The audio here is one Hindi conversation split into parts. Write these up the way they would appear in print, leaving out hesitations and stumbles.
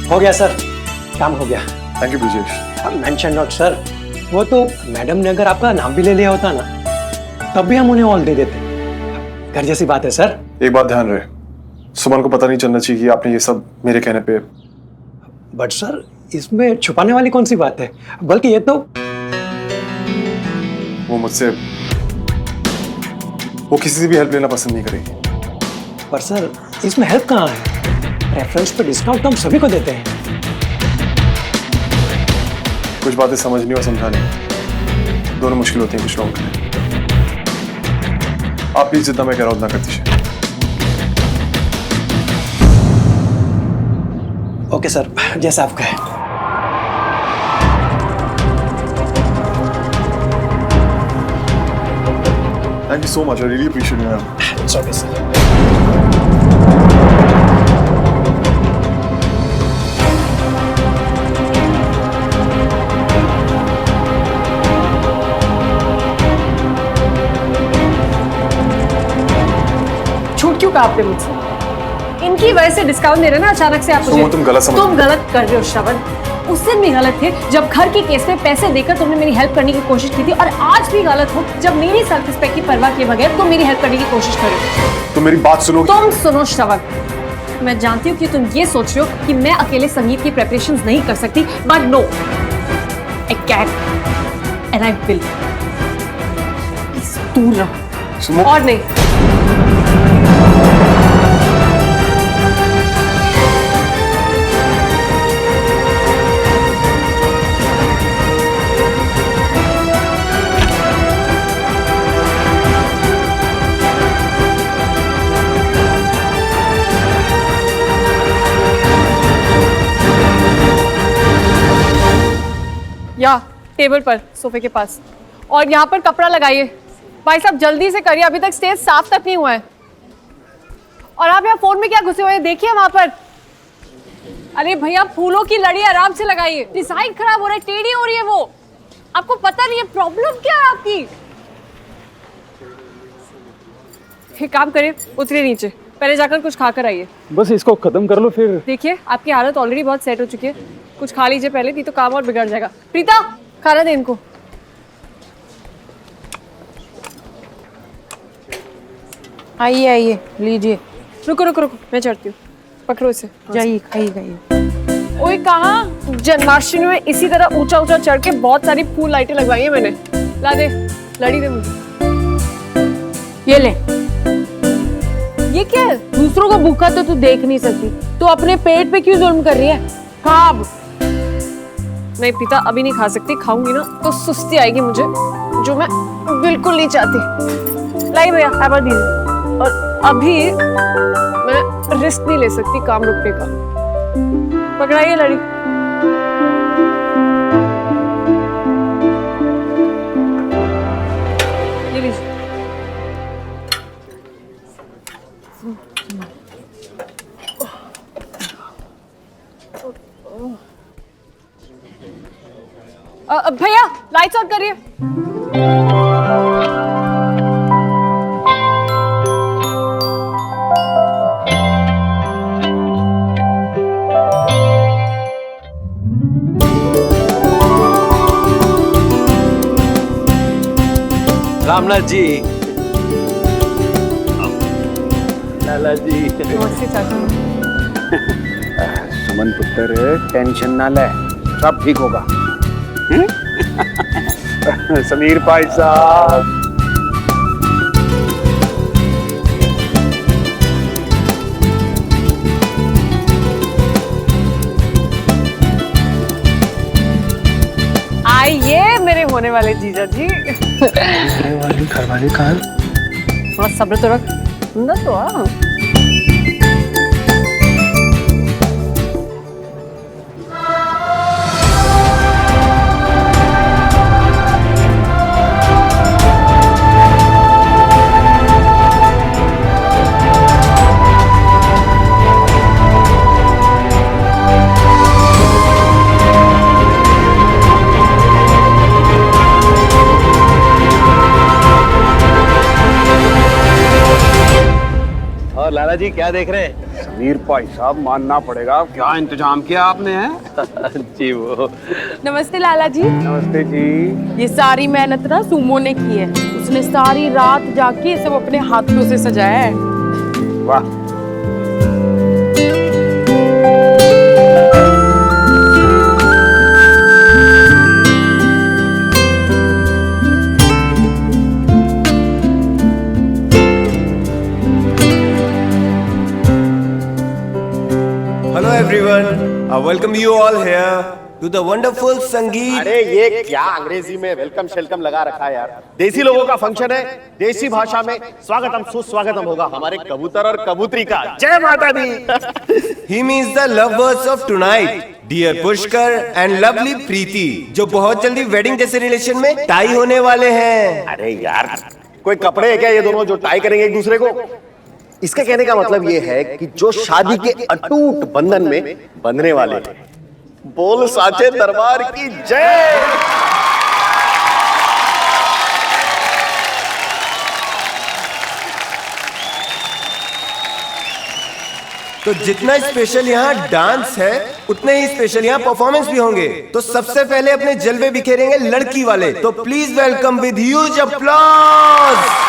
हो गया सर, काम हो गया। Thank you Brijesh. Mention not sir, वो तो मैडम ने अगर आपका नाम भी ले लिया होता ना तब भी हम उन्हें ऑल दे देते। घर जैसी बात है सर। एक बात ध्यान रहे, सुमन को पता नहीं चलना चाहिए कि आपने ये सब मेरे कहने पे। बट सर इसमें छुपाने वाली कौन सी बात है, बल्कि ये तो वो मुझसे वो किसी से भी हेल्प लेना पसंद नहीं करेगी। पर सर इसमें हेल्प कहाँ है? रेफरेंस पे डिस्काउंट तो हम सभी को देते हैं। कुछ बातें समझनी और समझानी दोनों मुश्किल होती हैं कुछ लोगों के लिए। आप प्लीज जितना मैं कह रहा हूं उतना कर दीजिए। ओके सर, जैसा आप कहें। Thank you so much, I really appreciate it. It's okay sir. छूट क्यों कहा आपने मुझसे? इनकी वजह से डिस्काउंट दे रहे ना अचानक से आप मुझे। तुम गलत समझ। तुम गलत कर रहे हो श्रवण। उस दिन भी गलत थे जब घर के केस में पैसे देकर तुमने मेरी हेल्प करने की कोशिश की थी, और आज भी गलत हो जब मेरी सेल्फ रिस्पेक्ट की परवाह किए बगैर तुम मेरी हेल्प करने की कोशिश कर रहे हो। तुम मेरी बात सुनो। तुम सुनो श्रवण, मैं जानती हूँ कि तुम ये सोच रहे हो कि मैं अकेले संगीत की प्रिपरेशंस नहीं कर सकती, but no, I can and I will. दूर रहो और नहीं। या टेबल पर सोफे के पास, और यहाँ पर कपड़ा लगाइए। भाई साहब जल्दी से करिए, अभी तक स्टेज साफ तक नहीं हुआ है। और आप यहाँ फोन में क्या घुसे हुए हैं, देखिए वहां पर। अरे भैया फूलों की लड़ी आराम से लगाइए, डिजाइन खराब हो रहा है, टेढ़ी हो रही है वो। आपको पता नहीं है प्रॉब्लम क्या है आपकी। एक काम करिए, उतरिए नीचे, पहले जाकर कुछ खाकर आइए। बस इसको खत्म कर लो फिर। देखिए आपकी हालत ऑलरेडी बहुत सेट हो चुकी है, कुछ खा लीजिए पहले, नहीं तो काम और बिगड़ जाएगा। प्रीता खाना दे इनको। आइए आइए लीजिए। रुको रुको रुको, मैं चढ़ती हूँ, पकड़ो इसे। जाइए खाइए खाइए। ओए कहाँ, जन्माष्टमी में इसी तरह ऊंचा ऊंचा चढ़ के बहुत सारी फूल लाइटें लगवाई है मैंने। ला दे, लड़ी दे मुझे। ये ले। ये क्या है? दूसरों को भूखा तो तू देख नहीं सकती, तो अपने पेट पे क्यों जुल्म कर रही है? खा अब। नहीं पिता, अभी नहीं खा सकती, खाऊंगी ना तो सुस्ती आएगी मुझे, जो मैं बिल्कुल नहीं चाहती। लाई भैया एवर दीजिए। और अभी मैं रिस्क नहीं ले सकती काम रुकने का। पकड़ाइए लड़ी। ये लीजिए। भैया लाइट्स ऑन करिए। रामनाथ जी, लाला जी। नमस्ते चाचा। सुमन पुत्र टेंशन ना ले, सब ठीक होगा। समीर भाई साहब, आइए मेरे होने वाले जीजा जी। घरवाली कहाँ? थोड़ा सब्र तो रख, सुंदर तो आ। और लाला जी क्या देख रहे हैं? मीर भाई साहब मानना पड़ेगा, क्या इंतजाम किया आपने है? जी वो नमस्ते लाला जी। नमस्ते जी। ये सारी मेहनत ना सुमो ने की है। उसने सारी रात जाके ये सब अपने हाथों से सजाया है। वाह। Hello everyone, I welcome you all here to the wonderful संगीत। अरे ये क्या अंग्रेजी में वेलकम शेलकम लगा रखा है यार। देसी लोगों का फंक्शन है, देसी भाषा में स्वागतम सुस्वागतम होगा हमारे कबूतर और कबूतरी का। जय माता दी। He means the lovers of tonight, dear Pushkar and lovely प्रीति, जो बहुत जल्दी वेडिंग जैसे रिलेशन में टाई होने वाले हैं। अरे यार कोई कपड़े है क्या ये दोनों जो टाई करेंगे एक दूसरे को? इसके कहने का मतलब ये है कि जो शादी के अटूट बंधन में बंधने वाले हैं। बोल साचे दरबार की जय। तो जितना स्पेशल यहाँ डांस है उतने ही स्पेशल यहाँ परफॉर्मेंस भी होंगे। तो सबसे पहले अपने जलवे बिखेरेंगे लड़की वाले। तो please welcome with huge applause.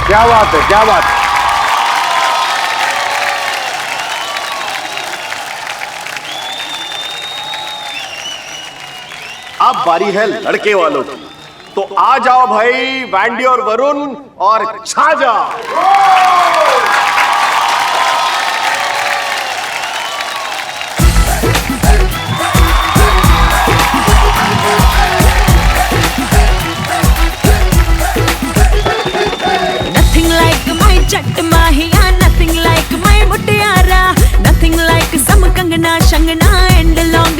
क्या बात है, क्या बात है। अब बारी है लड़के वालों की, तो आ जाओ भाई वैंडी और वरुण और छा जाओ। जट माहिया nothing like my मुटियारा nothing like some Kangana शंगना and long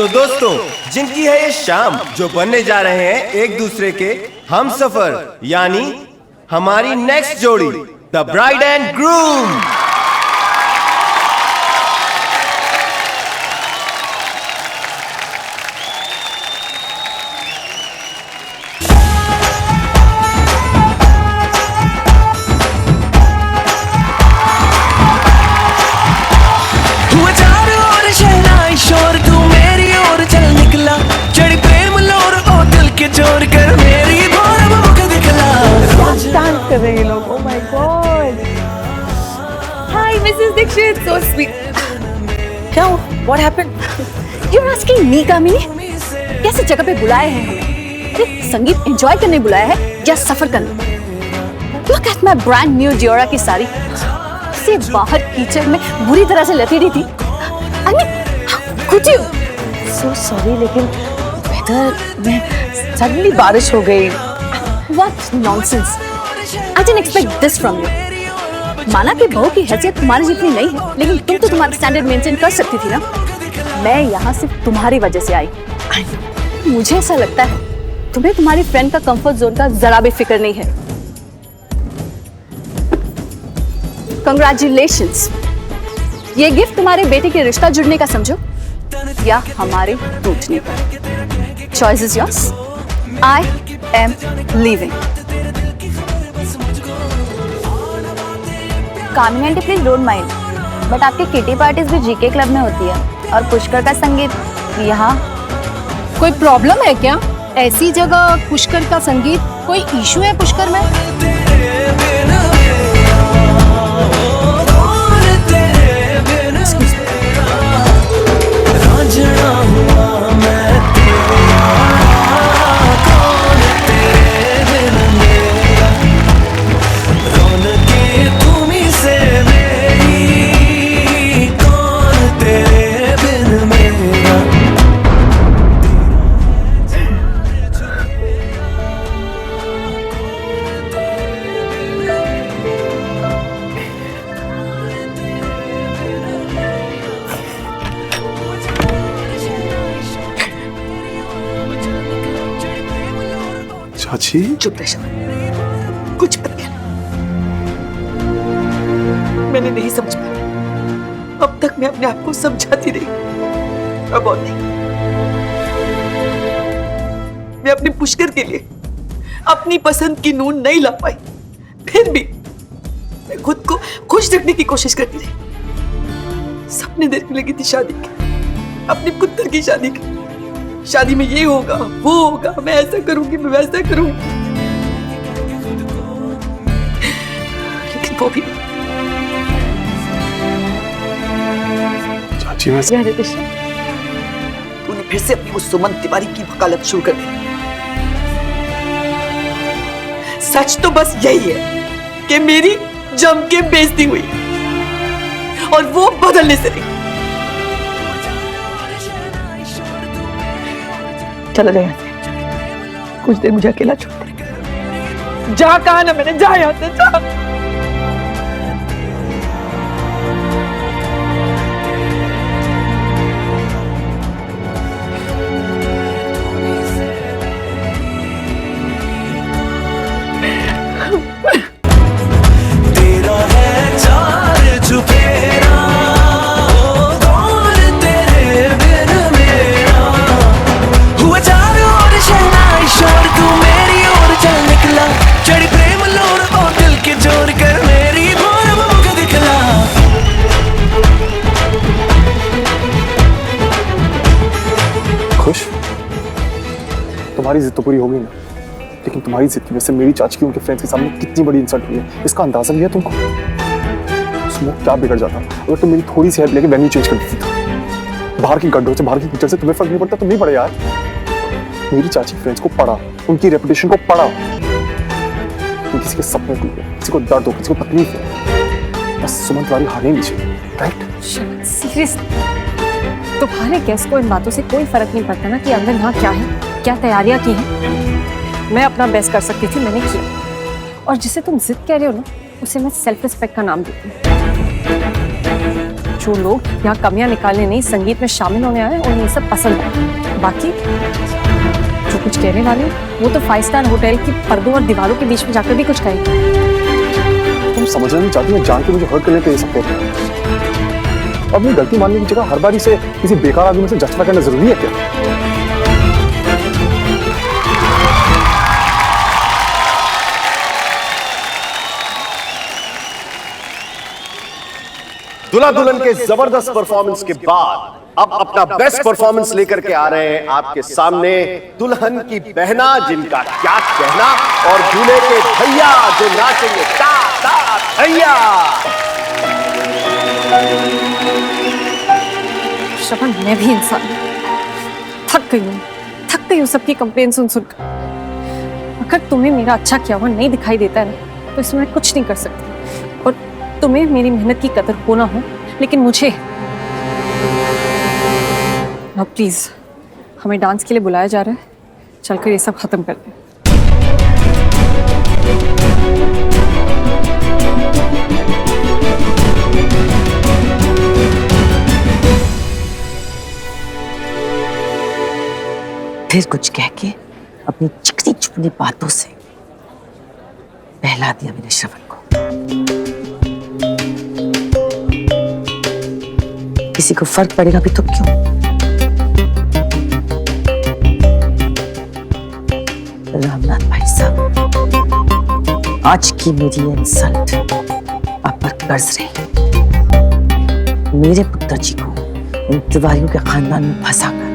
तो दोस्तों, जिनकी है ये शाम, जो बनने जा रहे हैं एक दूसरे के हम सफर, यानी हमारी नेक्स्ट जोड़ी, द ब्राइड एंड ग्रूम। शोर तू मेरी ओर चल निकला, चढ़ी प्रेम लोर ओ दिल के जोर कर मेरी भोर मुख दिखला। डांस कर रहे हैं ये लोग। Oh my God. Hi Mrs Dikshit, so sweet. क्या what happened? You are asking me Kamini, कैसे जगह पे बुलाए हैं हमें? अरे संगीत एंजॉय करने बुलाया है या सफर करने? Look at my brand new डियोरा की साड़ी, से बाहर कीचड़ में बुरी तरह से लतीड़ी थी। आई मीन कुछ सो सॉरी, लेकिन वेदर में सडनली बारिश हो गई। What nonsense, I didn't expect this from you. माना कि बहू की हैसियत तुम्हारी जितनी नहीं है, लेकिन तुम तो तुम्हारा स्टैंडर्ड मेंटेन कर सकती थी ना। मैं यहाँ सिर्फ तुम्हारी वजह से आई। मुझे ऐसा लगता है तुम्हें तुम्हारी फ्रेंड का कंफर्ट जोन का जरा भी फिक्र नहीं है। कंग्रेचुलेशंस, ये गिफ्ट तुम्हारे बेटे के रिश्ता जुड़ने का समझो या हमारे टूटने का। Choice is yours. I am leaving. Kamini aunty please don't mind, but आपकी किटी पार्टीज भी जीके क्लब में होती है और पुष्कर का संगीत यहाँ। कोई प्रॉब्लम है क्या? ऐसी जगह पुष्कर का संगीत, कोई इशू है पुष्कर में? चाची, चुप रह शमा, कुछ मत कहना। मैंने नहीं समझ पाया, अब तक मैं अपने आप को समझाती रही, अब और नहीं। मैं अपने पुष्कर के लिए अपनी पसंद की नून नहीं ला पाई, फिर भी मैं खुद को खुश रखने की कोशिश करती रही। सपने देखने लगी थी शादी के, अपने पुत्र की शादी की। शादी में ये होगा, वो होगा, मैं ऐसा करूंगी, मैं वैसा करूंगी, लेकिन वो भी चाची मैं तूने फिर से अपनी उस सुमन तिवारी की वकालत शुरू कर दी। सच तो बस यही है कि मेरी जम के बेइज्जती हुई और वो बदलने से नहीं। चला जा यहाँ से, कुछ देर मुझे अकेला छोड़ दे। जा, कहा ना मैंने, जा यहाँ से, जा। तेरा है चार चुफेरा, कौन तेरे बिन मेरा। हुआ चारों ओर शहनाई शोर, तू मेरी ओर चल निकला, चढ़ी प्रेम लोर ओ दिल के जोर कर मेरी भोर मुख दिखला। खुश? तुम्हारी जिद तो पूरी हो गई ना, लेकिन तुम्हारी जिद की वजह से मेरी चाची की उनके फ्रेंड्स के सामने कितनी बड़ी इंसल्ट हुई है, इसका अंदाजा नहीं है तुमको? स्मोक क्या बिगड़ जाता अगर तुम मेरी थोड़ी सी हेल्प लेके वेन्यू चेंज कर देती था। बाहर की गड्ढों से, बाहर की कीचड़ से तुम्हें फर्क नहीं पड़ता तो नहीं पड़े यार। मेरी चाची के फ्रेंड्स को पढ़ा, उनकी रेपुटेशन को पढ़ा। किसी के सपने टूटे, किसी को दर्द हो, किसी को तकलीफ हो, बस सुमन तुम्हारी हारने नहीं चाहिए, राइट? सीरियस, तुम्हारे गेस्ट को इन बातों से कोई फर्क नहीं पड़ता ना कि अंदर यहाँ क्या है, क्या तैयारियां की हैं। मैं अपना बेस्ट कर सकती थी, मैंने किया। और जिसे तुम जिद कह रहे हो ना, उसे मैं सेल्फ रिस्पेक्ट का नाम देती हूँ। जो लोग यहाँ कमियां निकालने नहीं संगीत में शामिल होने आए उन्हें ये सब पसंद है। बाकी जो कुछ कहने वाले वो तो 5 स्टार होटल की पर्दों और दीवारों के बीच में जाकर भी कुछ कहेंगे। तुम समझना नहीं चाहती हो, जान के मुझे हर्ट करने के लिए सब कहते हैं। अपनी गलती मानने की जगह हर बार इसे किसी बेकार आदमी से जस्टिफाई करना जरूरी है क्या? दुल्हा दुल्हन के जबरदस्त परफॉर्मेंस के बाद अब अपना बेस्ट परफॉर्मेंस लेकर के आ रहे हैं आपके सामने दुल्हन की बहना, जिनका क्या कहना, और दूल्हे के भैया जो नाचेंगे ता ता भैया। श्रवण, मैं भी इंसान थक गई हूँ सबकी कंप्लेन सुन सुनकर। अगर तुम्हें मेरा अच्छा किया हुआ नहीं दिखाई देता है ना तो इसमें मैं कुछ नहीं कर सकती। और तुम्हें मेरी मेहनत की कदर हो ना हो, लेकिन मुझे ना, प्लीज, हमें डांस के लिए बुलाया जा रहा है, चलकर ये सब खत्म कर दें। फिर कुछ कह के अपनी चिकनी चुपनी बातों से बहला दिया मैंने श्रवण को। किसी को फर्क पड़ेगा भी तो क्यों? रामनाथ भाई साहब, आज की मेरी इंसल्ट आप पर कर्ज रही। मेरे पुत्र जी को इन तिवारियों के खानदान में फंसाकर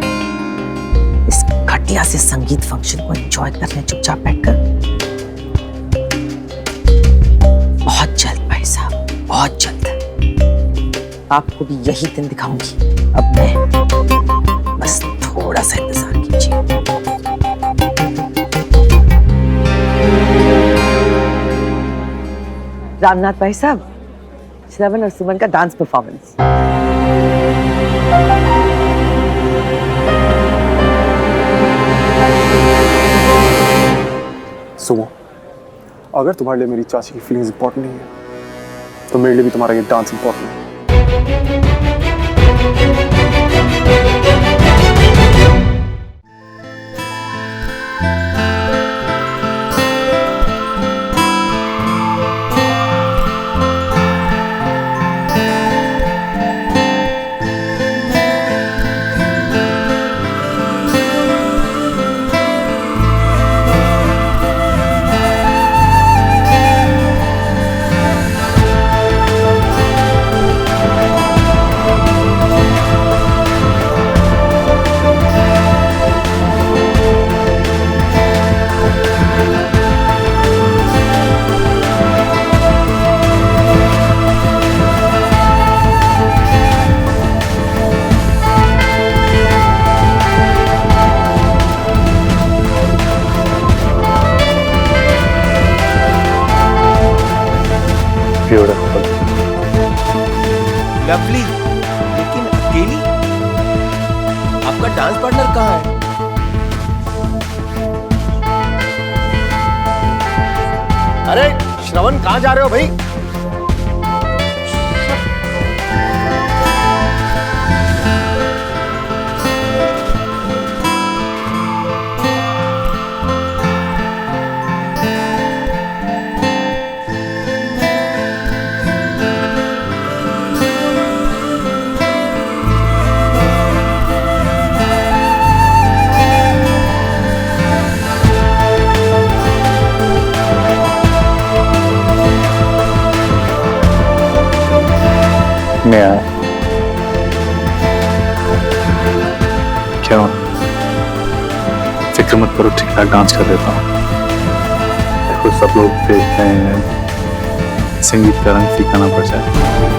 इस घटिया से संगीत फंक्शन को एंजॉय करने चुपचाप बैठकर, बहुत जल्द भाई साहब, बहुत जल्द आपको भी यही दिन दिखाऊंगी। अब मैं बस थोड़ा सा इंतजार कीजिए। रामनाथ भाई साहब, श्रवण और सुमन का डांस परफॉर्मेंस। सुमो, अगर तुम्हारे लिए मेरी चाची की फीलिंग्स इंपॉर्टेंट नहीं है तो मेरे लिए भी तुम्हारा ये डांस इंपॉर्टेंट है। लवली, लेकिन अकेली? आपका डांस पार्टनर कहाँ है? अरे श्रवण, कहां जा रहे हो भाई? मैं आया। क्यों? फिक्र मत करो, ठीक ठाक डांस कर देता हूँ। देखो, सब लोग देख रहे हैं, संगीत का रंग फीका ना पड़ जाए।